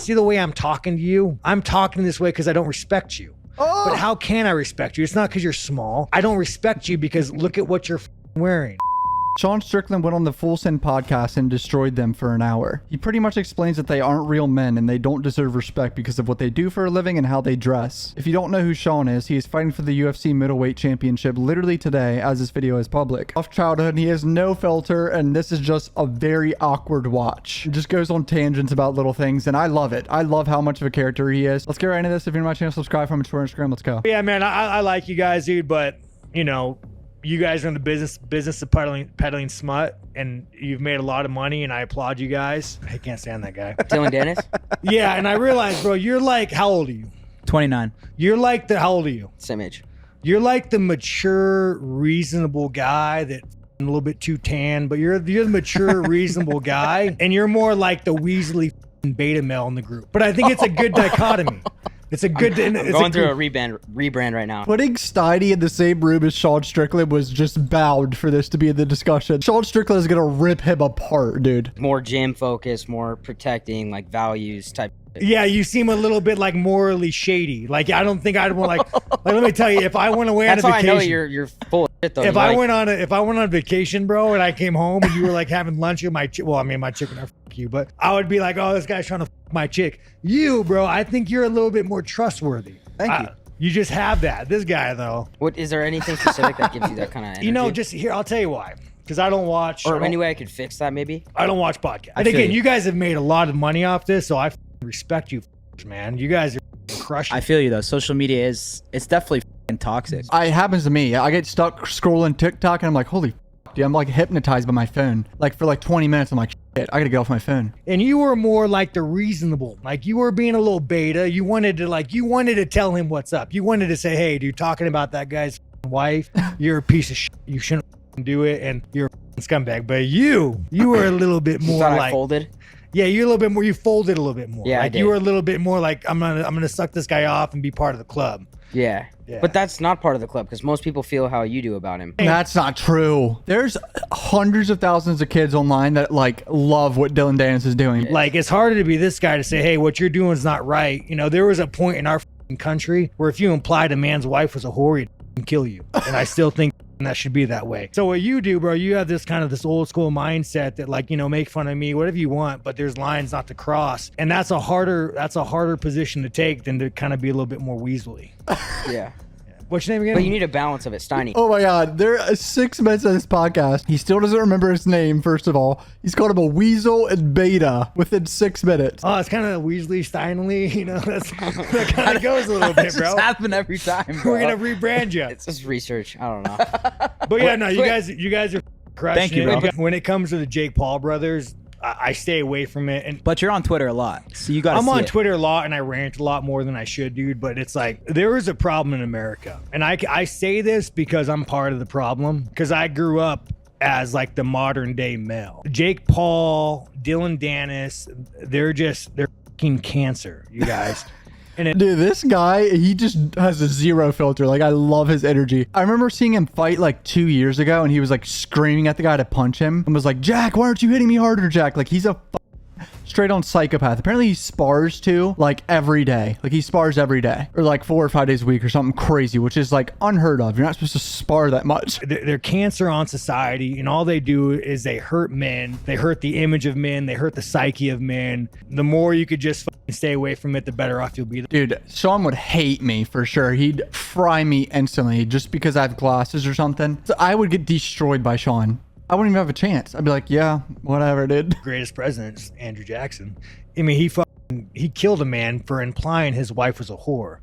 see the way I'm talking to you? I'm talking this way because I don't respect you. Oh. But how can I respect you? It's not because you're small. I don't respect you because look at what you're wearing. Sean Strickland went on the Full Send podcast and destroyed them for an hour. He pretty much explains that they aren't real men and they don't deserve respect because of what they do for a living and how they dress. If you don't know who Sean is, he is fighting for the UFC middleweight championship literally today as this video is public. Off childhood, he has no filter and this is just a very awkward watch. He just goes on tangents about little things and I love it. I love how much of a character he is. Let's get right into this. If you're new to my channel, subscribe from Twitter and Instagram. Let's go. Yeah, man, I like you guys, dude, but you know, you guys are in the business of peddling smut, and you've made a lot of money, and I applaud you guys. I can't stand that guy. Dylan Dennis? Yeah, and I realized, bro, you're like, how old are you? 29. You're like how old are you? Same age. You're like the mature, reasonable guy that a little bit too tan, but you're the mature, reasonable guy, and you're more like the Weasley beta male in the group. But I think it's a good dichotomy. It's a good. I'm going through a rebrand right now. Putting Steiny in the same room as Sean Strickland was just bound for this to be in the discussion. Sean Strickland is gonna rip him apart, dude. More gym focused, more protecting, like values type. Yeah, you seem a little bit like morally shady. Like I don't think I'd want like let me tell you, if I went away on a vacation. That's how I know you're full of shit though. If I went on vacation, bro, and I came home and you were like having lunch with my chick, well, I mean my chick would never fuck you, but I would be like, oh, this guy's trying to fuck my chick. You, bro, I think you're a little bit more trustworthy. Thank you. You just have that. This guy though. What is there anything specific that gives you that kind of energy? You know, just here, I'll tell you why. Because I don't watch. Or any way I could fix that, maybe. I don't watch podcasts. And again, you guys have made a lot of money off this, so I respect you, man. You guys are crushing. I feel you though. Social media it's definitely toxic. It happens to me. I get stuck scrolling TikTok and I'm like, holy dude, I'm like hypnotized by my phone. Like for like 20 minutes, I'm like, shit, I gotta get off my phone. And you were more like the reasonable. Like you were being a little beta. You wanted to tell him what's up. You wanted to say, hey, dude, talking about that guy's wife, you're a piece of shit. You shouldn't do it, and you're a scumbag. But you were a little bit more like I folded. Yeah, you're a little bit more. You folded a little bit more. Yeah, like I did. You were a little bit more like I'm gonna suck this guy off and be part of the club. Yeah. But that's not part of the club because most people feel how you do about him. That's not true. There's hundreds of thousands of kids online that like love what Dylan Dennis is doing. Like it's harder to be this guy to say, hey, what you're doing is not right. You know, there was a point in our country where if you implied a man's wife was a whore, he'd kill you. And I still think that should be that way. So what you do, bro, you have this kind of this old school mindset that like, you know, make fun of me, whatever you want, but there's lines not to cross. And that's a harder position to take than to kind of be a little bit more weaselly. Yeah. What's your name again? But you need a balance of it, Steiny. Oh my God, there are 6 minutes of this podcast. He still doesn't remember his name, first of all. He's called him a weasel and beta within 6 minutes. Oh, it's kind of Weasley, Steinley, you know, that kind of goes a little bit, bro. It's happened every time, bro. We're going to rebrand you. It's just research. I don't know. But yeah, no, you guys are crushing. Thank you, bro. When it comes to the Jake Paul brothers, I stay away from it. But you're on Twitter a lot, so you got. I'm on Twitter a lot, and I rant a lot more than I should, dude. But it's like there is a problem in America, and I say this because I'm part of the problem. Because I grew up as like the modern day male. Jake Paul, Dylan Dennis, they're fucking cancer, you guys. Dude, this guy, he just has a zero filter. Like, I love his energy. I remember seeing him fight like 2 years ago, and he was like screaming at the guy to punch him and was like, Jack, why aren't you hitting me harder, Jack? Like, he's a straight on psychopath. Apparently he spars too, like every day. Like he spars every day or like 4 or 5 days a week or something crazy, which is like unheard of. You're not supposed to spar that much. They're cancer on society, and all they do is they hurt men. They hurt the image of men. They hurt the psyche of men. The more you could just stay away from it, the better off you'll be. Dude, Sean would hate me for sure. He'd fry me instantly just because I have glasses or something. So I would get destroyed by Sean. I wouldn't even have a chance. I'd be like, yeah, whatever, dude. Greatest president, Andrew Jackson. I mean, he killed a man for implying his wife was a whore.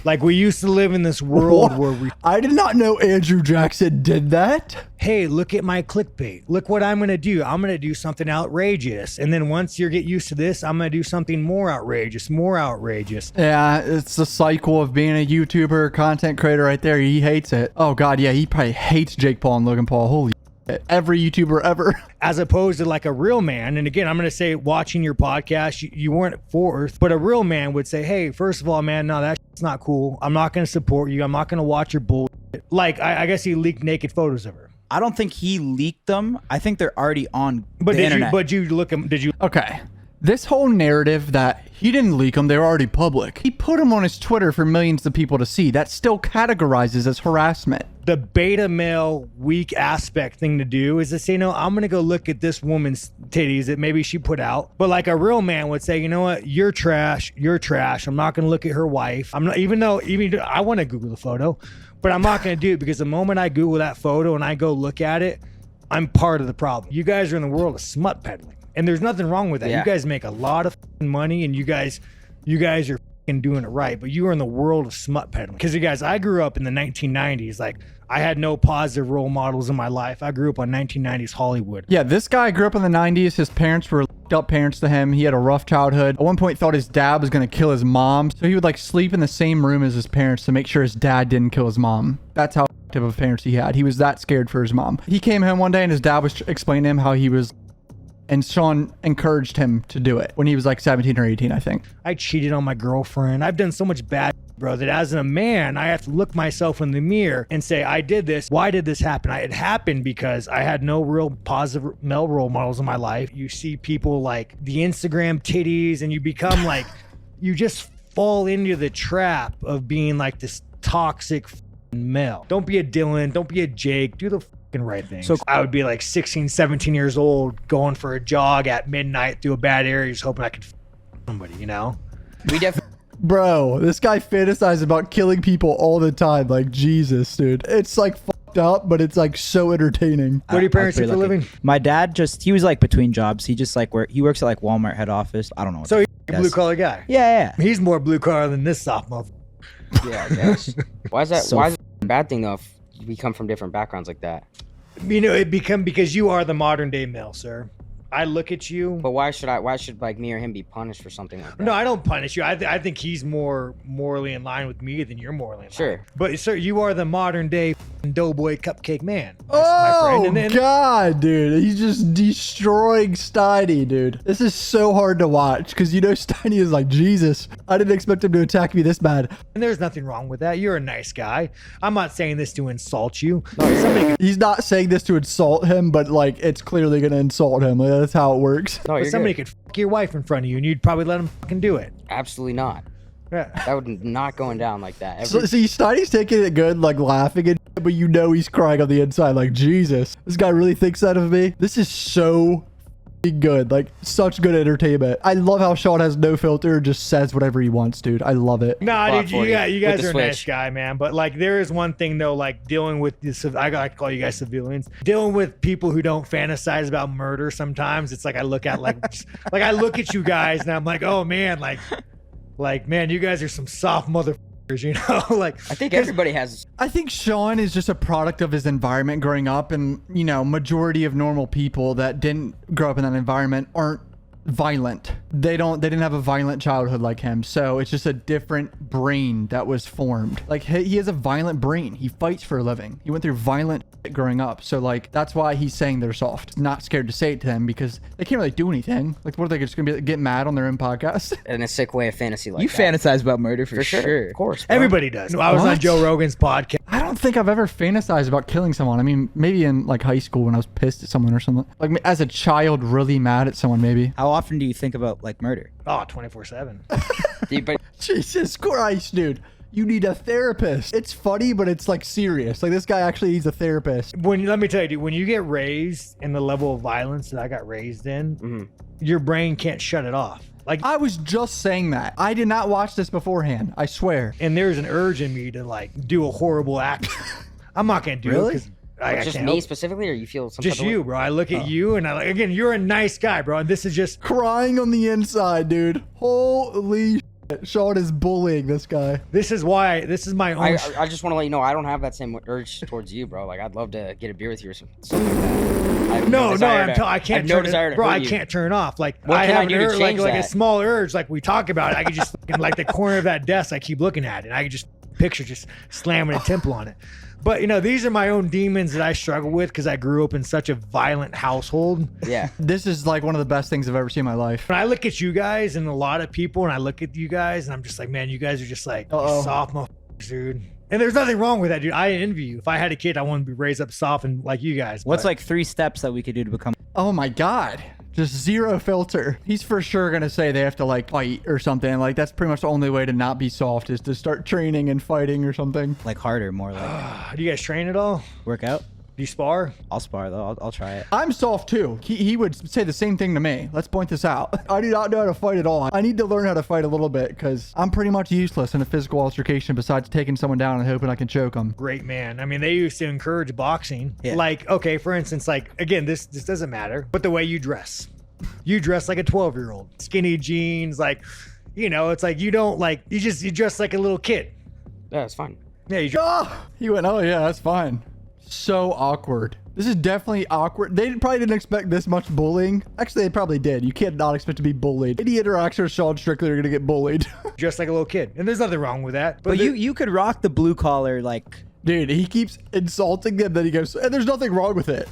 Like, we used to live in this world where we... I did not know Andrew Jackson did that. Hey, look at my clickbait. Look what I'm going to do. I'm going to do something outrageous. And then once you get used to this, I'm going to do something more outrageous, more outrageous. Yeah, it's the cycle of being a YouTuber, content creator right there. He hates it. Oh, God, yeah, he probably hates Jake Paul and Logan Paul. Holy every YouTuber ever. As opposed to like a real man. And again, I'm going to say watching your podcast, you weren't forced, but a real man would say, hey, first of all, man, no, that's not cool. I'm not going to support you. I'm not going to watch your bullshit. Like, I guess he leaked naked photos of her. I don't think he leaked them. I think they're already on the internet. Did you look them? Did you? Okay. This whole narrative that he didn't leak them, they were already public. He put them on his Twitter for millions of people to see. That still categorizes as harassment. The beta male weak aspect thing to do is to say, no, I'm going to go look at this woman's titties that maybe she put out. But like a real man would say, you know what? You're trash. You're trash. I'm not going to look at her wife. I'm not, even I want to Google the photo, but I'm not going to do it because the moment I Google that photo and I go look at it, I'm part of the problem. You guys are in the world of smut peddling. And there's nothing wrong with that. Yeah. You guys make a lot of money and you guys are doing it right, but you are in the world of smut peddling. Because you guys, I grew up in the 1990s. Like, I had no positive role models in my life. I grew up on 1990s Hollywood. Yeah, this guy grew up in the 90s. His parents were up parents to him. He had a rough childhood. At one point thought his dad was going to kill his mom. So he would like sleep in the same room as his parents to make sure his dad didn't kill his mom. That's how of parents he had. He was that scared for his mom. He came home one day and his dad was explaining to him how he was, and Sean encouraged him to do it when he was like 17 or 18, I think. I cheated on my girlfriend. I've done so much bad, bro, that as a man, I have to look myself in the mirror and say, I did this. Why did this happen? It happened because I had no real positive male role models in my life. You see people like the Instagram titties and you become like, you just fall into the trap of being like this toxic male. Don't be a Dylan. Don't be a Jake. Do the right thing. So I would be like 16, 17 years old going for a jog at midnight through a bad area just hoping I could somebody, you know? We definitely... Bro, this guy fantasizes about killing people all the time. Like, Jesus, dude. It's like fucked up, but it's like so entertaining. What do your parents do for a living? My dad he was like between jobs. He just like he works at like Walmart head office. I don't know what. So he's a blue collar guy. Yeah. He's more blue collar than this soft motherfucker. Yeah, I guess. Why is that a bad thing though if we come from different backgrounds like that? You know, because you are the modern day male, sir. I look at you. But why should like me or him be punished for something like that? No, I don't punish you. I think he's more morally in line with me than you're morally in line. Sure. But sir, you are the modern day doughboy cupcake man. My friend. God, dude. He's just destroying Steiny, dude. This is so hard to watch because you know Steiny is like, Jesus, I didn't expect him to attack me this bad. And there's nothing wrong with that. You're a nice guy. I'm not saying this to insult you. He's not saying this to insult him, but like it's clearly going to insult him. Like, that's how it works. No, but somebody could fuck your wife in front of you and you'd probably let him fucking do it. Absolutely not. Yeah. That would not going down like that. So, see, Steiny's taking it good, like laughing and shit, but you know he's crying on the inside like, Jesus, this guy really thinks that of me? This is so good. Like, such good entertainment. I love how Sean has no filter, just says whatever he wants, dude. I love it. Nah, dude, you guys are a nice guy, man. But like, there is one thing though, like dealing with this, I like to call you guys civilians, dealing with people who don't fantasize about murder. Sometimes it's like I look at like I look at you guys and I'm like, oh man, like man, you guys are some soft motherfuckers. You know, like I think everybody has. I think Sean is just a product of his environment growing up, and you know, majority of normal people that didn't grow up in that environment aren't violent. They didn't have a violent childhood like him, so it's just a different brain that was formed. Like he has a violent brain. He fights for a living. He went through violent shit growing up, so like that's why he's saying they're soft. Not scared to say it to them because they can't really do anything. Like, what are they just gonna be get mad on their own podcast? In a sick way of fantasy like you that. fantasize about murder for sure. Of course, bro. Everybody does. I was on Joe Rogan's podcast. I don't think I've ever fantasized about killing someone. I mean, maybe in like high school when I was pissed at someone or something. Like as a child, really mad at someone, maybe. How often do you think about like murder? Oh, 24/7. Jesus Christ, dude. You need a therapist. It's funny, but it's like serious. Like this guy actually needs a therapist. Let me tell you, dude, when you get raised in the level of violence that I got raised in, your brain can't shut it off. Like I was just saying that. I did not watch this beforehand. I swear. And there's an urge in me to like do a horrible act. I'm not gonna do it because just me specifically, or you feel some just you, bro. I look at you and I like, again, you're a nice guy, bro. And this is just crying on the inside, dude. Holy shit. Sean is bullying this guy. This is my own. I just want to let you know I don't have that same urge towards you, bro. Like I'd love to get a beer with you or something like that. I can't turn it, bro. I can't turn off. Like I have an urge, like a small urge, like we talk about it. I could just like the corner of that desk. I keep looking at it, and I could just picture just slamming a temple on it. But you know, these are my own demons that I struggle with because I grew up in such a violent household. Yeah. This is like one of the best things I've ever seen in my life. When I look at you guys and a lot of people, and I look at you guys, and I'm just like, man, you guys are just like soft motherfuckers, dude. And there's nothing wrong with that, dude. I envy you. If I had a kid, I want to be raised up soft and like you guys. What's like 3 steps that we could do to become? Oh my God. Just zero filter. He's for sure gonna say they have to like fight or something. Like that's pretty much the only way to not be soft is to start training and fighting or something. Like harder, more like Do you guys train at all? work out. Do you spar? I'll spar though. I'll try it. I'm soft too. He would say the same thing to me. Let's point this out. I do not know how to fight at all. I need to learn how to fight a little bit because I'm pretty much useless in a physical altercation besides taking someone down and hoping I can choke them. Great man. I mean, they used to encourage boxing. Yeah. Like, okay, for instance, like, again, this doesn't matter, but the way you dress. You dress like a 12-year-old. Skinny jeans, like, you know, it's like you don't like, you dress like a little kid. Yeah, it's fine. Yeah, you He went, oh yeah, that's fine. So awkward. This is definitely awkward. They probably didn't expect this much bullying. Actually, they probably did. You can't not expect to be bullied. Any interaction with Sean Strickland are going to get bullied. dress like a little kid. And there's nothing wrong with that. But you could rock the blue collar like Dude, he keeps insulting them. Then he goes, and there's nothing wrong with it.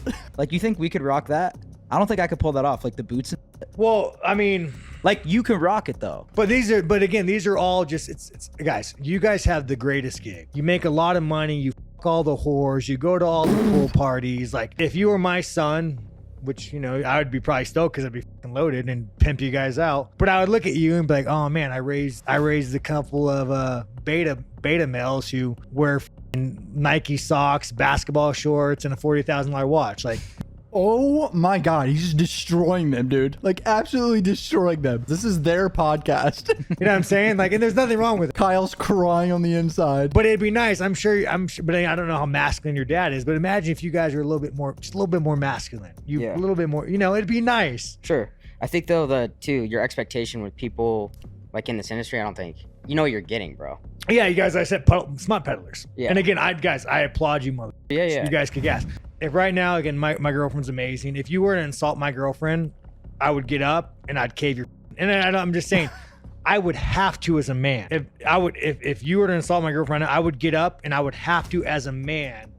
you think we could rock that? I don't think I could pull that off. Like the boots. well, I mean, Like you can rock it though. but again, these are all just, it's guys, you guys have the greatest gig. You make a lot of money. You fuck all the whores. You go to all the pool parties. Like if you were my son, which, you know, I would be probably stoked because I'd be fucking loaded and pimp you guys out. But I would look at you and be like, oh man, I raised a couple of beta males who wear Nike socks, basketball shorts, and a $40,000 watch. Like, Oh my God, he's just destroying them, dude. Like absolutely destroying them. This is their podcast. you know what I'm saying? Like, and there's nothing wrong with it. Kyle's crying on the inside. But it'd be nice. I'm sure, but I don't know how masculine your dad is. But imagine if you guys were just a little bit more masculine. A little bit more. You know, it'd be nice. Sure. I think though your expectation with people like in this industry, I don't think you know what you're getting, bro. Yeah, you guys, I said smart peddlers. Yeah. And again, I applaud you, mother. Yeah. You guys kick ass. If right now, again, my girlfriend's amazing. If you were to insult my girlfriend, I would get up and I'd cave your. And I'm just saying, I would have to as a man. If you were to insult my girlfriend, I would get up and I would have to as a man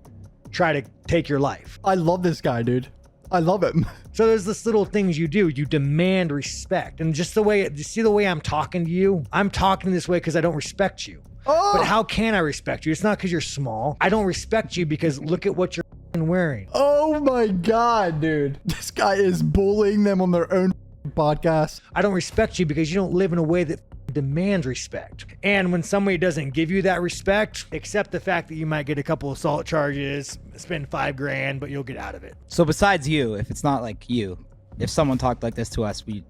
try to take your life. I love this guy, dude. I love him. So there's this little things you do. You demand respect, and just the way you see the way I'm talking to you. I'm talking this way because I don't respect you. Oh, But how can I respect you? It's not because you're small. I don't respect you because look at what you're wearing. oh my God, dude. This guy is bullying them on their own podcast. I don't respect you because you don't live in a way that demands respect. And when somebody doesn't give you that respect, accept the fact that you might get a couple assault charges, spend $5,000, but you'll get out of it. So besides you, if it's not like you, if someone talked like this to us, we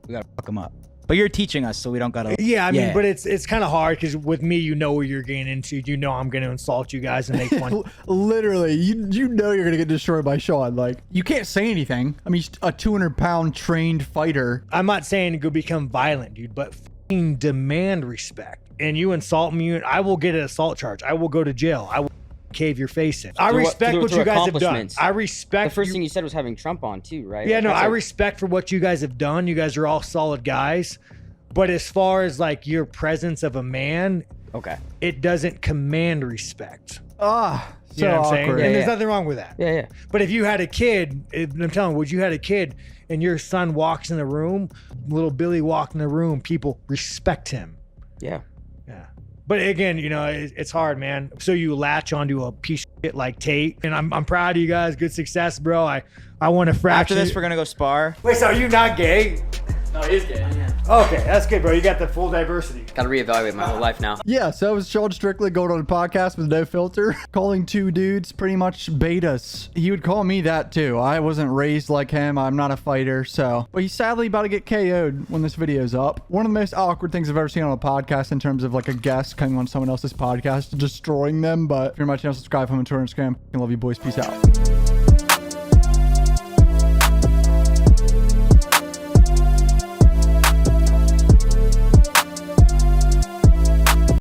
gotta fuck them up. But you're teaching us, so we don't gotta. Yeah, I mean, but it's kind of hard because with me, you know what you're getting into. You know I'm going to insult you guys and make fun. Literally, you know you're gonna get destroyed by Sean. Like you can't say anything. I mean, he's a 200-pound trained fighter. I'm not saying to go become violent, dude, but fucking demand respect. And you insult me, I will get an assault charge. I will go to jail. I will cave your face in. I respect what you guys have done. I respect. The first thing you said was having Trump on too, right? Yeah, Like, no, that's I like- respect for what you guys have done. You guys are all solid guys. But as far as like your presence of a man, Okay. it doesn't command respect. Ah, so You know what I'm saying? awkward. And Yeah, there's yeah. nothing wrong with that. Yeah. But if you had a kid, I'm telling you, would you had a kid and your son walks in the room, little Billy walked in the room, people respect him. Yeah. Yeah. But again, you know, it's hard, man. So you latch onto a piece of shit like Tate. And I'm proud of you guys. Good success, bro. I want to fracture. After this, we're gonna go spar. Wait, so are you not gay? No, he's gay. Okay, that's good, bro. You got the full diversity. Got to reevaluate my whole life now. Yeah, so it was Sean Strickland going on a podcast with no filter, calling two dudes pretty much betas. He would call me that too. I wasn't raised like him. I'm not a fighter, so. But he's sadly about to get KO'd when this video's up. One of the most awkward things I've ever seen on a podcast in terms of like a guest coming on someone else's podcast, destroying them. But if you're my channel, subscribe, comment, Twitter, Instagram. I love you boys. Peace out.